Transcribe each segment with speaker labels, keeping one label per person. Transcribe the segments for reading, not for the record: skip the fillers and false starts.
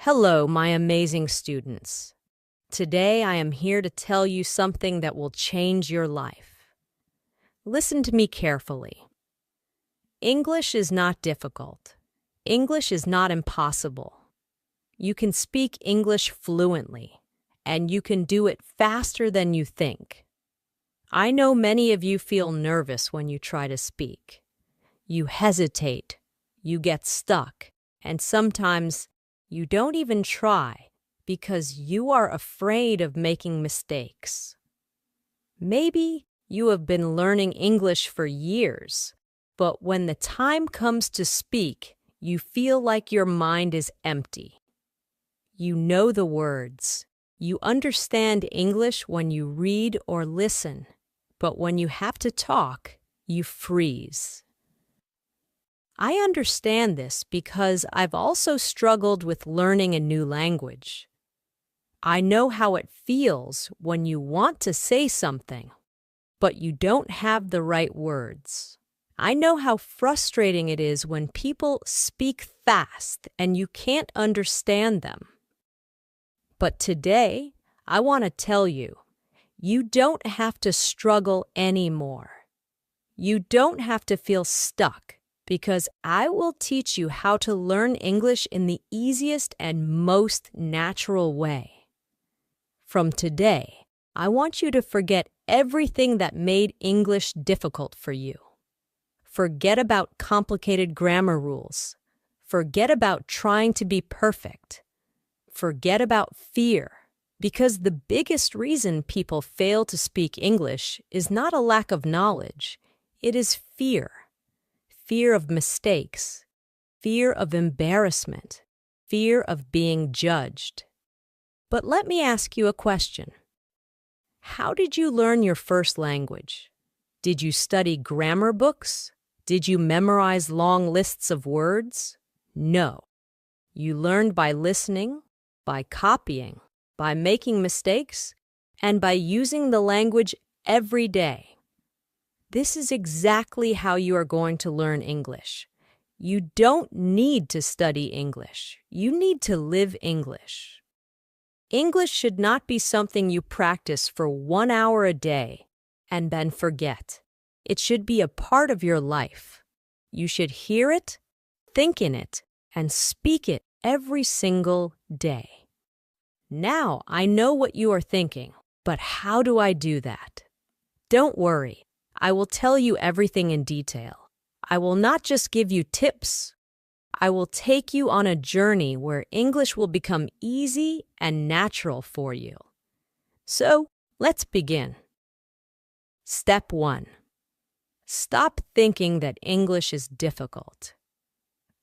Speaker 1: Hello, my amazing students. Today I am here to tell you something that will change your life. Listen to me carefully. English is not difficult. English is not impossible. You can speak English fluently, and you can do it faster than you think. I know many of you feel nervous when you try to speak. You hesitate, you get stuck, and sometimes you don't even try because you are afraid of making mistakes. Maybe you have been learning English for years, but when the time comes to speak, you feel like your mind is empty. You know the words. You understand English when you read or listen, but when you have to talk, you freeze. I understand this because I've also struggled with learning a new language. I know how it feels when you want to say something, but you don't have the right words. I know how frustrating it is when people speak fast and you can't understand them. But today, I want to tell you, you don't have to struggle anymore. You don't have to feel stuck, because I will teach you how to learn English in the easiest and most natural way. From today, I want you to forget everything that made English difficult for you. Forget about complicated grammar rules. Forget about trying to be perfect. Forget about fear, because the biggest reason people fail to speak English is not a lack of knowledge, it is fear. Fear of mistakes, fear of embarrassment, fear of being judged. But let me ask you a question. How did you learn your first language? Did you study grammar books? Did you memorize long lists of words? No. You learned by listening, by copying, by making mistakes, and by using the language every day. This is exactly how you are going to learn English. You don't need to study English. You need to live English. English should not be something you practice for 1 hour a day and then forget. It should be a part of your life. You should hear it, think in it, and speak it every single day. Now I know what you are thinking, but how do I do that? Don't worry. I will tell you everything in detail. I will not just give you tips. I will take you on a journey where English will become easy and natural for you. So, let's begin. Step 1. Stop thinking that English is difficult.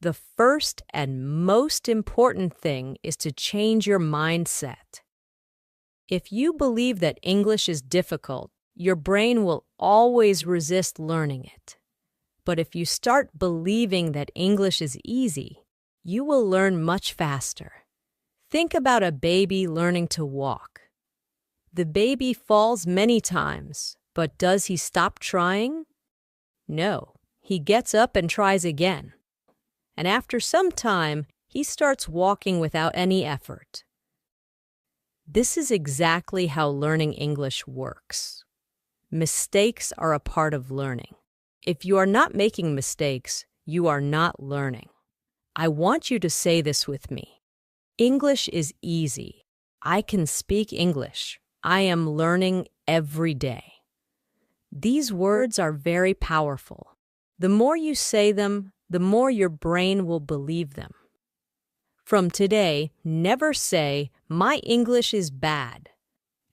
Speaker 1: The first and most important thing is to change your mindset. If you believe that English is difficult, your brain will always resist learning it. But if you start believing that English is easy, you will learn much faster. Think about a baby learning to walk. The baby falls many times, but does he stop trying? No, he gets up and tries again. And after some time, he starts walking without any effort. This is exactly how learning English works. Mistakes are a part of learning. If you are not making mistakes, you are not learning. I want you to say this with me. English is easy. I can speak English. I am learning every day. These words are very powerful. The more you say them, the more your brain will believe them. From today, never say, "My English is bad."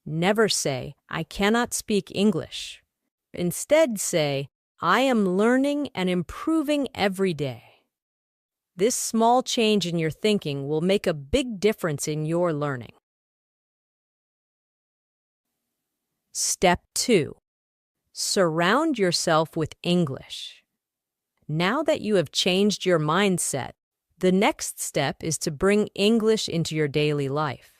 Speaker 1: Never say, "I cannot speak English." Instead say, "I am learning and improving every day." This small change in your thinking will make a big difference in your learning. Step 2. Surround yourself with English. Now that you have changed your mindset, the next step is to bring English into your daily life.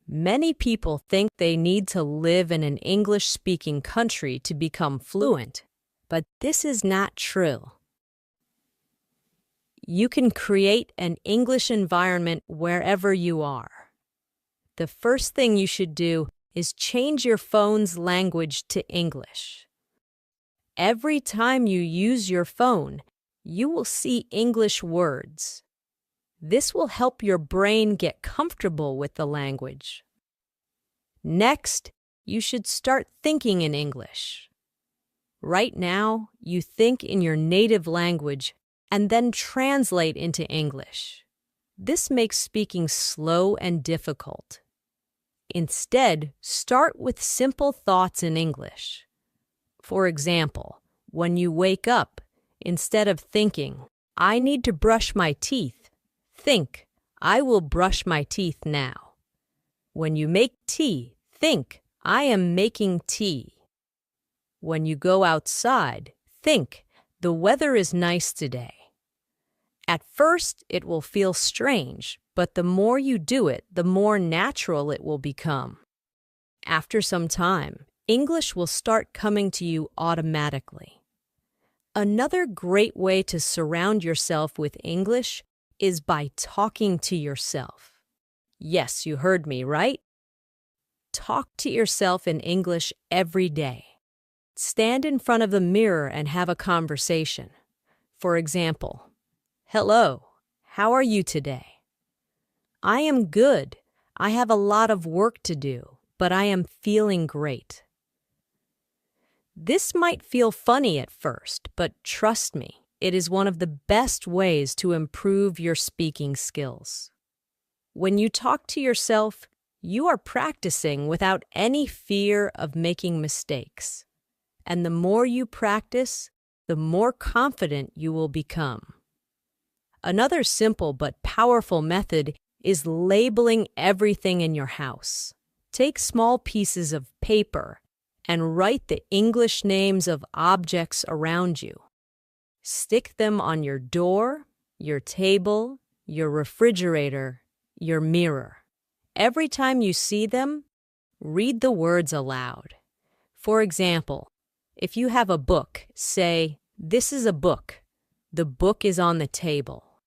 Speaker 1: Many people think they need to live in an English-speaking country to become fluent, but this is not true. you can create an English environment wherever you are. The first thing you should do is change your phone's language to English. Every time you use your phone, you will see English words. This will help your brain get comfortable with the language. Next, you should start thinking in English. Right now, you think in your native language and then translate into English. This makes speaking slow and difficult. Instead, start with simple thoughts in English. For example, when you wake up, instead of thinking, "I need to brush my teeth," think, "I will brush my teeth now." When you make tea, think, "I am making tea." When you go outside, think, "The weather is nice today." At first, it will feel strange, but the more you do it, the more natural it will become. After some time, English will start coming to you automatically. Another great way to surround yourself with English is by talking to yourself. Yes, you heard me, right? Talk to yourself in English every day. Stand in front of the mirror and have a conversation. For example, "Hello, how are you today?" "I am good. I have a lot of work to do, but I am feeling great." This might feel funny at first, but trust me, it is one of the best ways to improve your speaking skills. When you talk to yourself, you are practicing without any fear of making mistakes. And the more you practice, the more confident you will become. Another simple but powerful method is labeling everything in your house. Take small pieces of paper and write the English names of objects around you. Stick them on your door, your table, your refrigerator, your mirror. Every time you see them, read the words aloud. For example, if you have a book, say, "This is a book. The book is on the table."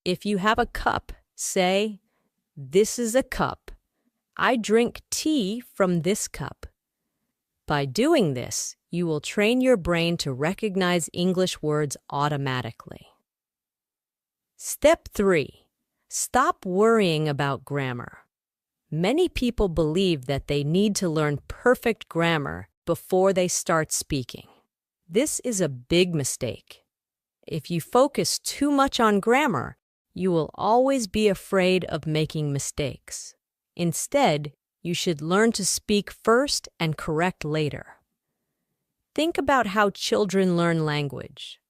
Speaker 1: If you have a cup, say, "This is a cup. I drink tea from this cup." By doing this, you will train your brain to recognize English words automatically. Step 3. Stop worrying about grammar. Many people believe that they need to learn perfect grammar before they start speaking. This is a big mistake. If you focus too much on grammar, you will always be afraid of making mistakes. Instead, you should learn to speak first and correct later. Think about how children learn language.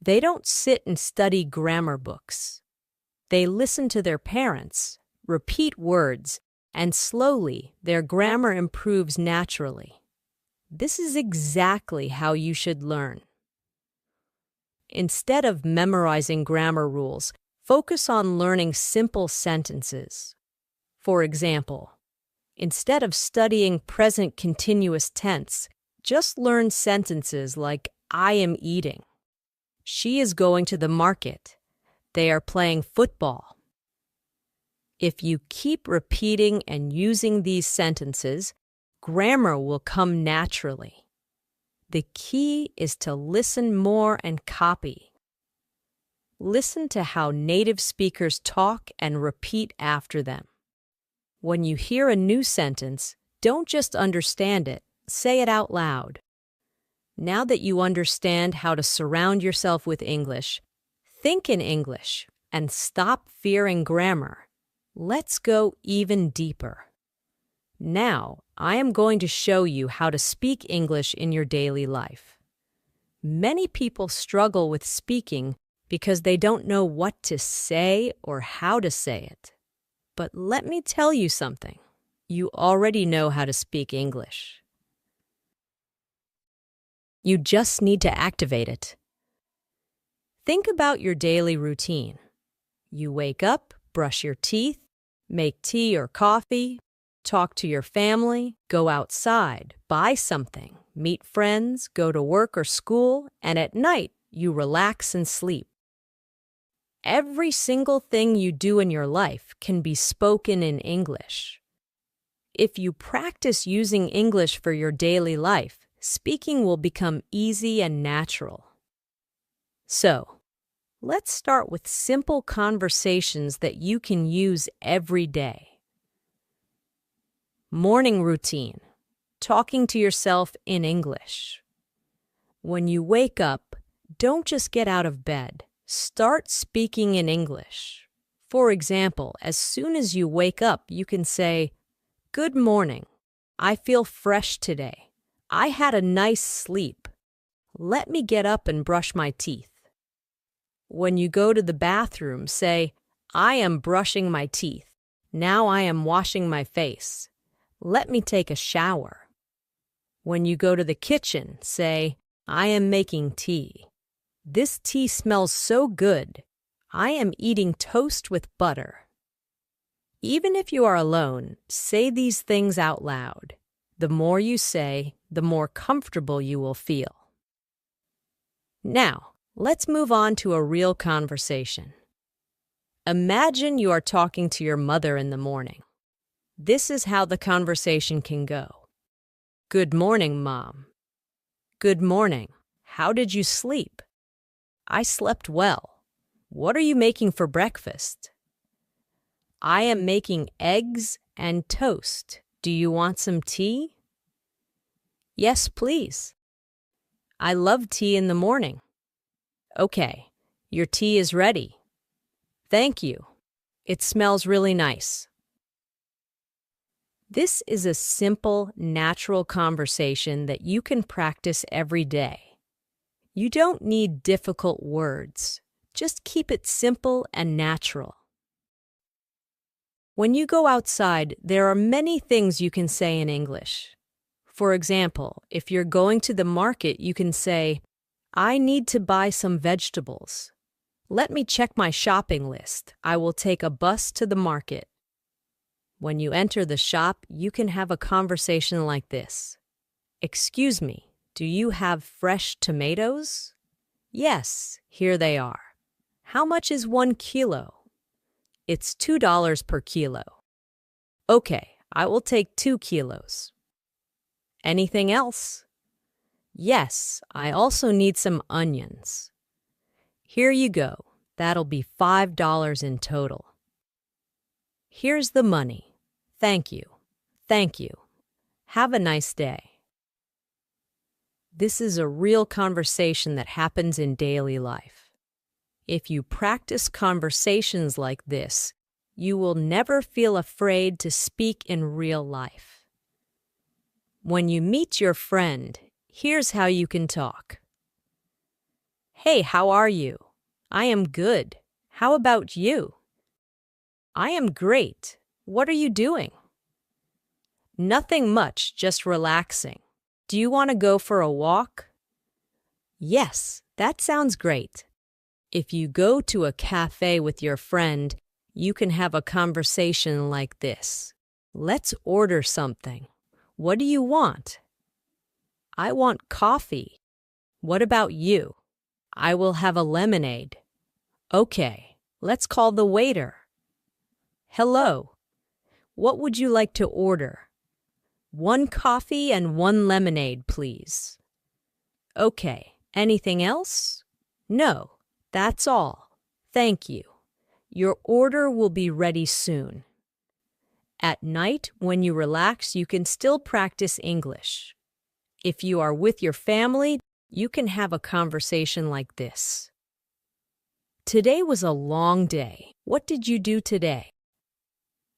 Speaker 1: They don't sit and study grammar books. They listen to their parents, repeat words, and slowly their grammar improves naturally. This is exactly how you should learn. Instead of memorizing grammar rules, focus on learning simple sentences. For example, instead of studying present continuous tense, just learn sentences like "I am eating," "She is going to the market," "They are playing football." If you keep repeating and using these sentences, grammar will come naturally. The key is to listen more and copy. Listen to how native speakers talk and repeat after them. When you hear a new sentence, don't just understand it, say it out loud. Now that you understand how to surround yourself with English, think in English and stop fearing grammar. Let's go even deeper. Now, I am going to show you how to speak English in your daily life. Many people struggle with speaking because they don't know what to say or how to say it. But let me tell you something. You already know how to speak English. You just need to activate it. Think about your daily routine. You wake up, brush your teeth, make tea or coffee, talk to your family, go outside, buy something, meet friends, go to work or school, and at night, you relax and sleep. Every single thing you do in your life can be spoken in English. If you practice using English for your daily life, speaking will become easy and natural. So, let's start with simple conversations that you can use every day. Morning routine. Talking to yourself in English. When you wake up, don't just get out of bed. Start speaking in English. For example, as soon as you wake up, you can say, "Good morning. I feel fresh today. I had a nice sleep. Let me get up and brush my teeth." When you go to the bathroom, say, "I am brushing my teeth. Now I am washing my face. Let me take a shower." When you go to the kitchen, say, "I am making tea. This tea smells so good. I am eating toast with butter." Even if you are alone, say these things out loud. The more you say, the more comfortable you will feel. Now, let's move on to a real conversation. Imagine you are talking to your mother in the morning. This is how the conversation can go. "Good morning, Mom." "Good morning. How did you sleep?" "I slept well. What are you making for breakfast?" "I am making eggs and toast. Do you want some tea?" "Yes, please." "I love tea in the morning." "Okay, your tea is ready." "Thank you. It smells really nice." This is a simple, natural conversation that you can practice every day. You don't need difficult words. Just keep it simple and natural. When you go outside, there are many things you can say in English. For example, if you're going to the market, you can say, "I need to buy some vegetables. Let me check my shopping list. I will take a bus to the market." When you enter the shop, you can have a conversation like this. "Excuse me, do you have fresh tomatoes?" "Yes, here they are." "How much is 1 kilo?" "It's $2 per kilo." "Okay, I will take 2 kilos." "Anything else?" "Yes, I also need some onions." "Here you go. That'll be $5 in total." "Here's the money. Thank you. Thank you. Have a nice day." This is a real conversation that happens in daily life. If you practice conversations like this, you will never feel afraid to speak in real life. When you meet your friend, here's how you can talk. "Hey, how are you?" "I am good. How about you?" "I am great. What are you doing?" "Nothing much, just relaxing. Do you want to go for a walk?" "Yes, that sounds great." If you go to a cafe with your friend, you can have a conversation like this. "Let's order something. What do you want?" "I want coffee." "What about you?" "I will have a lemonade." "Okay, let's call the waiter." "Hello. What would you like to order?" "1 coffee and 1 lemonade, please." "Okay, anything else?" "No, that's all. Thank you. Your order will be ready soon." At night, when you relax, you can still practice English. If you are with your family, you can have a conversation like this. "Today was a long day. What did you do today?"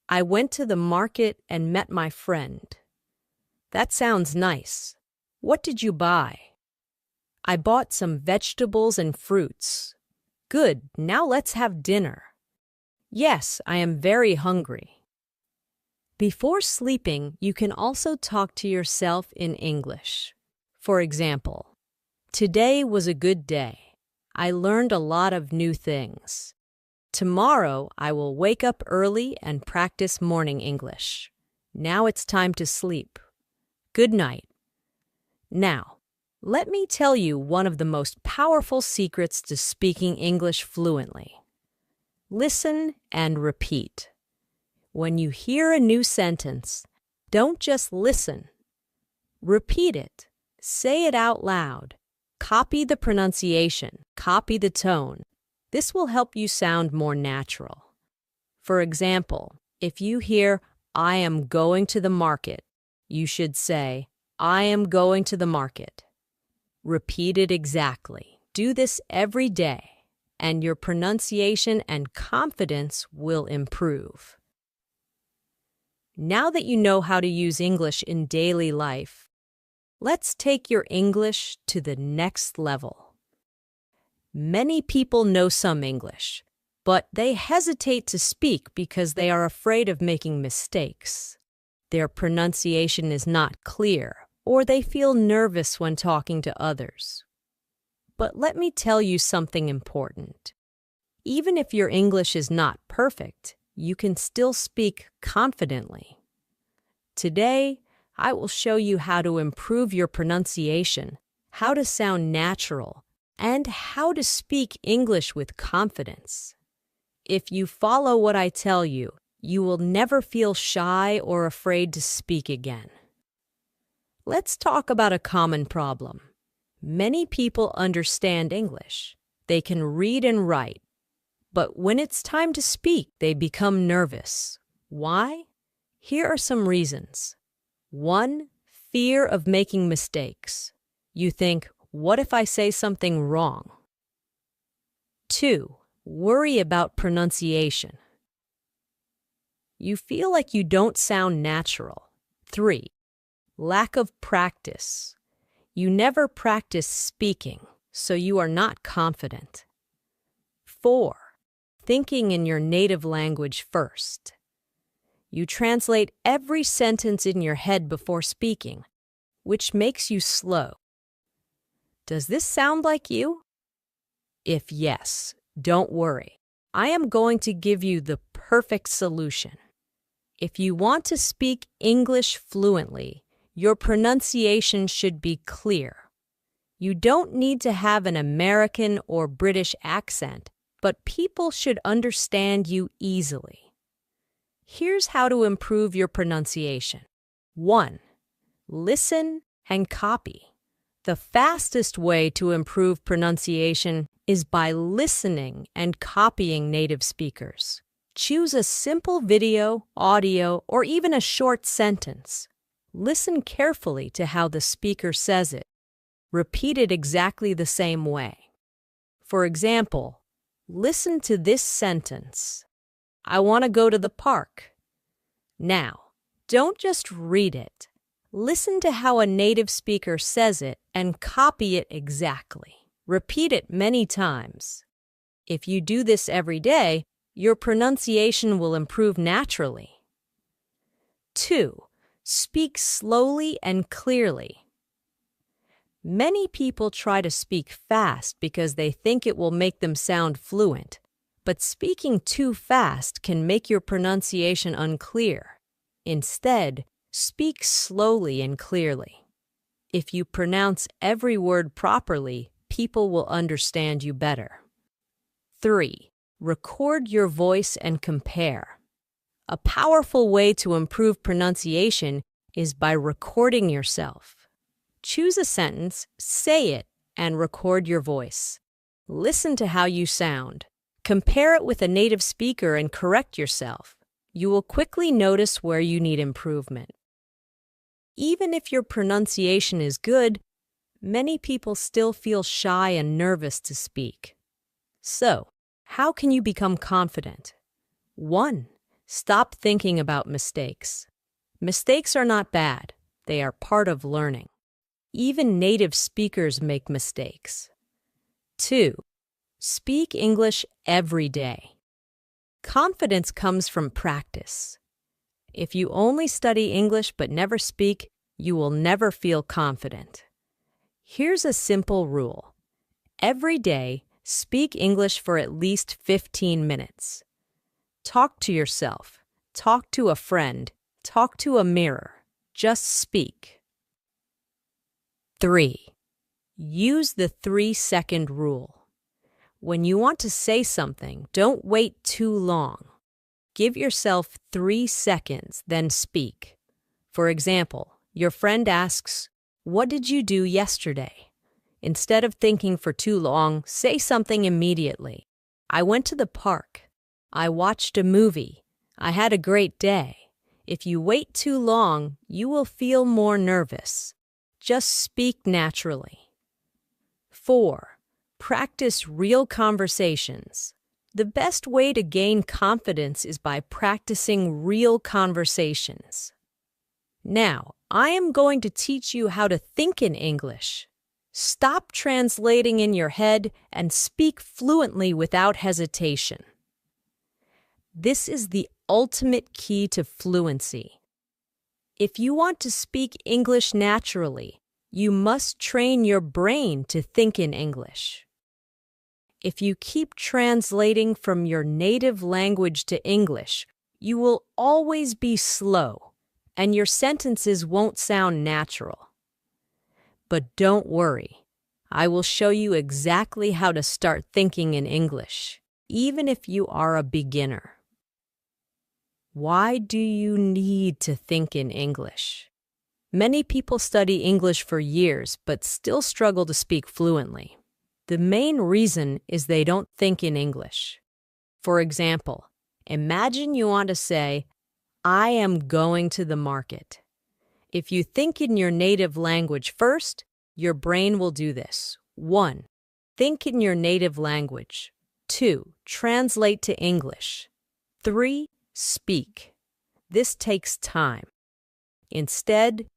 Speaker 1: "I went to the market and met my friend." "That sounds nice. What did you buy?" "I bought some vegetables and fruits." "Good, now let's have dinner." "Yes, I am very hungry." Before sleeping, you can also talk to yourself in English. For example, "Today was a good day. I learned a lot of new things. Tomorrow, I will wake up early and practice morning English. Now it's time to sleep. Good night." Now, let me tell you one of the most powerful secrets to speaking English fluently. Listen and repeat. When you hear a new sentence, don't just listen. Repeat it. Say it out loud. Copy the pronunciation. Copy the tone. This will help you sound more natural. For example, if you hear, "I am going to the market," you should say, "I am going to the market." Repeat it exactly. Do this every day, and your pronunciation and confidence will improve. Now that you know how to use English in daily life, let's take your English to the next level. Many people know some English, but they hesitate to speak because they are afraid of making mistakes. Their pronunciation is not clear, or they feel nervous when talking to others. But let me tell you something important. Even if your English is not perfect, you can still speak confidently. Today, I will show you how to improve your pronunciation, how to sound natural, and how to speak English with confidence. If you follow what I tell you, you will never feel shy or afraid to speak again. Let's talk about a common problem. Many people understand English. They can read and write. But when it's time to speak, they become nervous. Why? Here are some reasons. 1. Fear of making mistakes. You think, what if I say something wrong? 2. Worry about pronunciation. You feel like you don't sound natural. 3. Lack of practice. You never practice speaking, so you are not confident. 4. Thinking in your native language first. You translate every sentence in your head before speaking, which makes you slow. Does this sound like you? If yes, don't worry. I am going to give you the perfect solution. If you want to speak English fluently, your pronunciation should be clear. You don't need to have an American or British accent, but people should understand you easily. Here's how to improve your pronunciation. 1. Listen and copy. The fastest way to improve pronunciation is by listening and copying native speakers. Choose a simple video, audio, or even a short sentence. Listen carefully to how the speaker says it. Repeat it exactly the same way. For example, listen to this sentence. I want to go to the park. Now, don't just read it. Listen to how a native speaker says it and copy it exactly. Repeat it many times. If you do this every day, your pronunciation will improve naturally. 2. Speak slowly and clearly. Many people try to speak fast because they think it will make them sound fluent, but speaking too fast can make your pronunciation unclear. Instead, speak slowly and clearly. If you pronounce every word properly, people will understand you better. 3. Record your voice and compare. A powerful way to improve pronunciation is by recording yourself. Choose a sentence, say it, and record your voice. Listen to how you sound. Compare it with a native speaker and correct yourself. You will quickly notice where you need improvement. Even if your pronunciation is good, many people still feel shy and nervous to speak. So, how can you become confident? 1. Stop thinking about mistakes. Mistakes are not bad. They are part of learning. Even native speakers make mistakes. 2. Speak English every day. Confidence comes from practice. If you only study English but never speak, you will never feel confident. Here's a simple rule. Every day, speak English for at least 15 minutes. Talk to yourself. Talk to a friend. Talk to a mirror. Just speak. 3. Use the 3-second rule. When you want to say something, don't wait too long. Give yourself 3 seconds, then speak. For example, your friend asks, "What did you do yesterday?" Instead of thinking for too long, say something immediately. "I went to the park." "I watched a movie." "I had a great day." If you wait too long, you will feel more nervous. Just speak naturally. 4. Practice real conversations. The best way to gain confidence is by practicing real conversations. Now, I am going to teach you how to think in English. Stop translating in your head and speak fluently without hesitation. This is the ultimate key to fluency. If you want to speak English naturally, you must train your brain to think in English. If you keep translating from your native language to English, you will always be slow, and your sentences won't sound natural. But don't worry, I will show you exactly how to start thinking in English, even if you are a beginner. Why do you need to think in English? Many people study English for years but still struggle to speak fluently. The main reason is they don't think in English. For example, imagine you want to say, "I am going to the market." If you think in your native language first, your brain will do this. 1. Think in your native language. 2. Translate to English. 3. Speak. This takes time. Instead,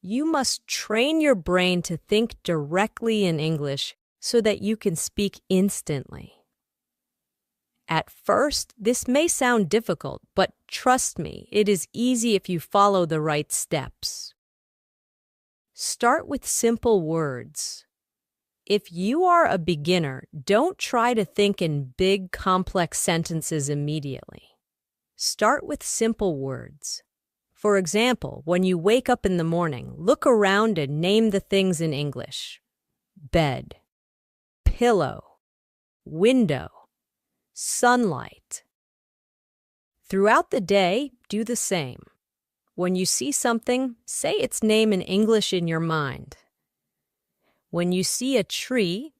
Speaker 1: you must train your brain to think directly in English so that you can speak instantly. At first, this may sound difficult, but trust me, it is easy if you follow the right steps. Start with simple words. If you are a beginner, don't try to think in big, complex sentences immediately. Start with simple words. For example, when you wake up in the morning, look around and name the things in English. Bed, pillow, window, sunlight. Throughout the day, do the same. When you see something, say its name in English in your mind. When you see a tree,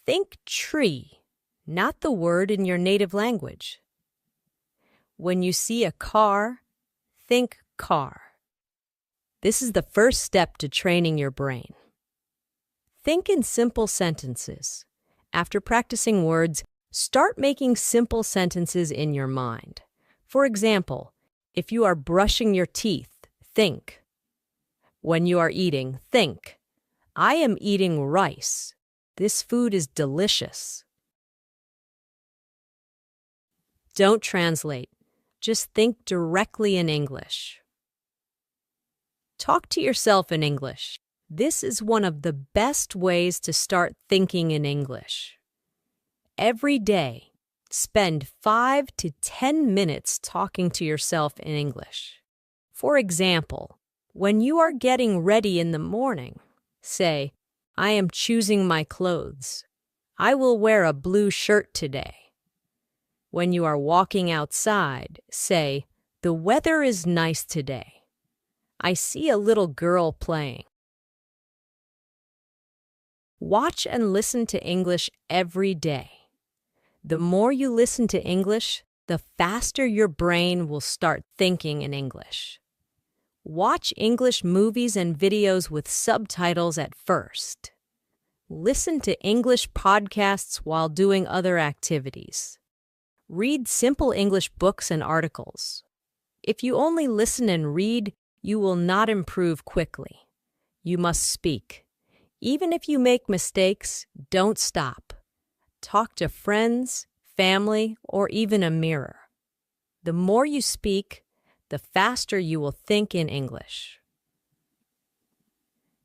Speaker 1: think tree, not the word in your native language. When you see a car, think car. This is the first step to training your brain. Think in simple sentences. After practicing words, start making simple sentences in your mind. For example, if you are brushing your teeth, think. When you are eating, think. I am eating rice. This food is delicious. Don't translate. Just think directly in English. Talk to yourself in English. This is one of the best ways to start thinking in English. Every day, spend 5 to 10 minutes talking to yourself in English. For example, when you are getting ready in the morning, say, "I am choosing my clothes. I will wear a blue shirt today." When you are walking outside, say, "The weather is nice today. I see a little girl playing." Watch and listen to English every day. The more you listen to English, the faster your brain will start thinking in English. Watch English movies and videos with subtitles at first. Listen to English podcasts while doing other activities. Read simple English books and articles. If you only listen and read, you will not improve quickly. You must speak. Even if you make mistakes, don't stop. Talk to friends, family, or even a mirror. The more you speak, the faster you will think in English.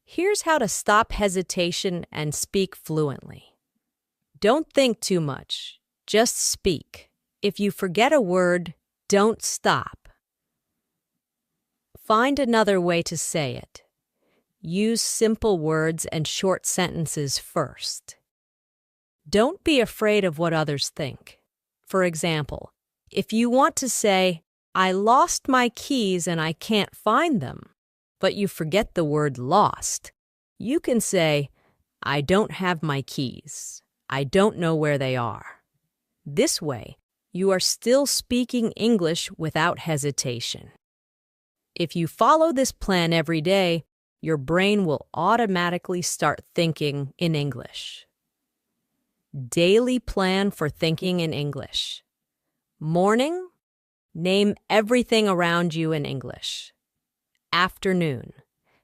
Speaker 1: Here's how to stop hesitation and speak fluently. Don't think too much. Just speak. If you forget a word, don't stop. Find another way to say it. Use simple words and short sentences first. Don't be afraid of what others think. For example, if you want to say, "I lost my keys and I can't find them," but you forget the word lost, you can say, "I don't have my keys. I don't know where they are." This way, you are still speaking English without hesitation. If you follow this plan every day, your brain will automatically start thinking in English. Daily plan for thinking in English. Morning, name everything around you in English. Afternoon,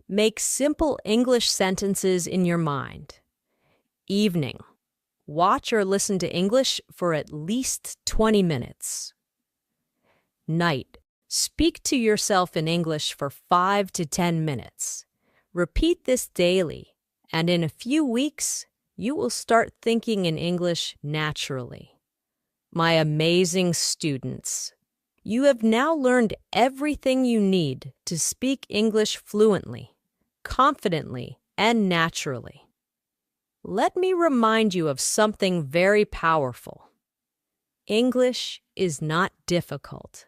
Speaker 1: make simple English sentences in your mind. Evening, watch or listen to English for at least 20 minutes. Night, speak to yourself in English for 5 to 10 minutes. Repeat this daily, and in a few weeks, you will start thinking in English naturally. My amazing students, you have now learned everything you need to speak English fluently, confidently, and naturally. Let me remind you of something very powerful. English is not difficult.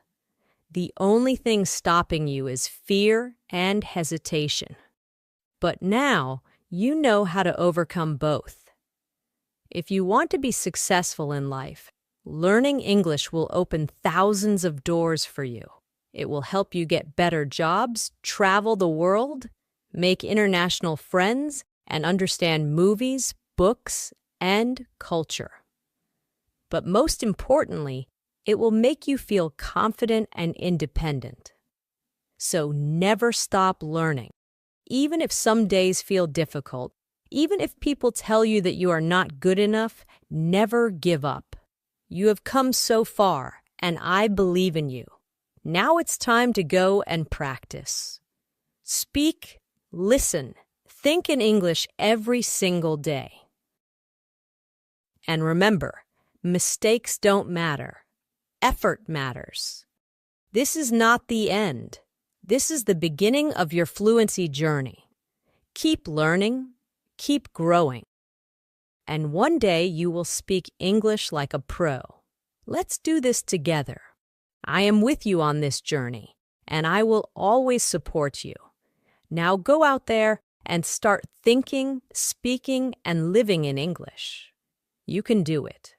Speaker 1: The only thing stopping you is fear and hesitation. But now, you know how to overcome both. If you want to be successful in life, learning English will open thousands of doors for you. It will help you get better jobs, travel the world, make international friends, and understand movies, books, and culture. But most importantly, it will make you feel confident and independent. So never stop learning. Even if some days feel difficult, even if people tell you that you are not good enough, never give up. You have come so far, and I believe in you. Now it's time to go and practice. Speak, listen, think in English every single day. And remember, mistakes don't matter. Effort matters. This is not the end. This is the beginning of your fluency journey. Keep learning, keep growing, and one day you will speak English like a pro. Let's do this together. I am with you on this journey, and I will always support you. Now go out there and start thinking, speaking, and living in English. You can do it.